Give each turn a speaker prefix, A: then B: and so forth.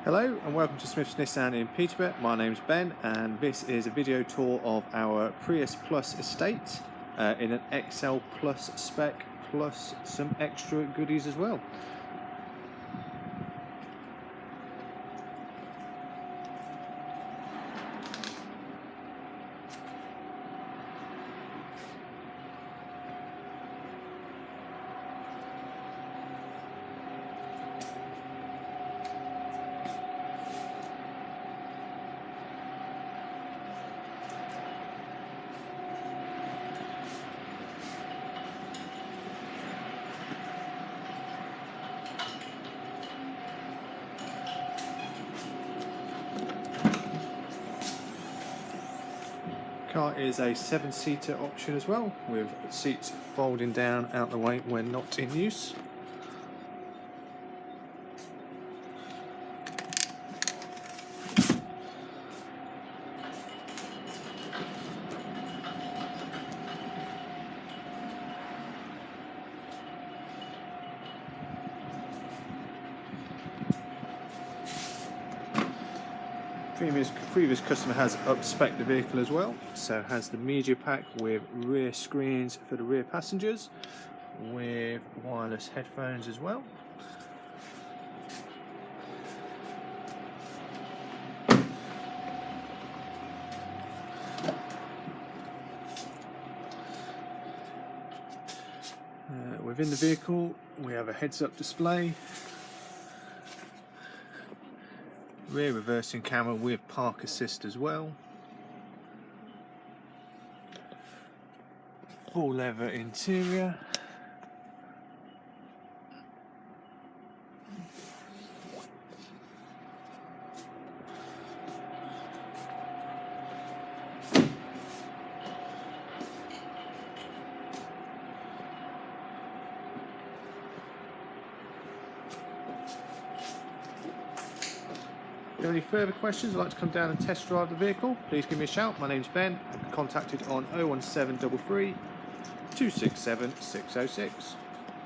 A: Hello and welcome to Smith's Nissan in Peterborough. My name's Ben and this is a video tour of our Prius Plus estate in an XL Plus spec plus some extra goodies as well. Car is a 7-seater option as well, with seats folding down out the way when not in use. Previous customer has up-spec'd the vehicle as well, so has the media pack with rear screens for the rear passengers, with wireless headphones as well. Within the vehicle we have a heads-up display, rear reversing camera with park assist as well, full leather interior, if you have any further questions, I'd like to come down and test drive the vehicle, please give me a shout. My name's Ben. I can be contacted on 01733 267 606.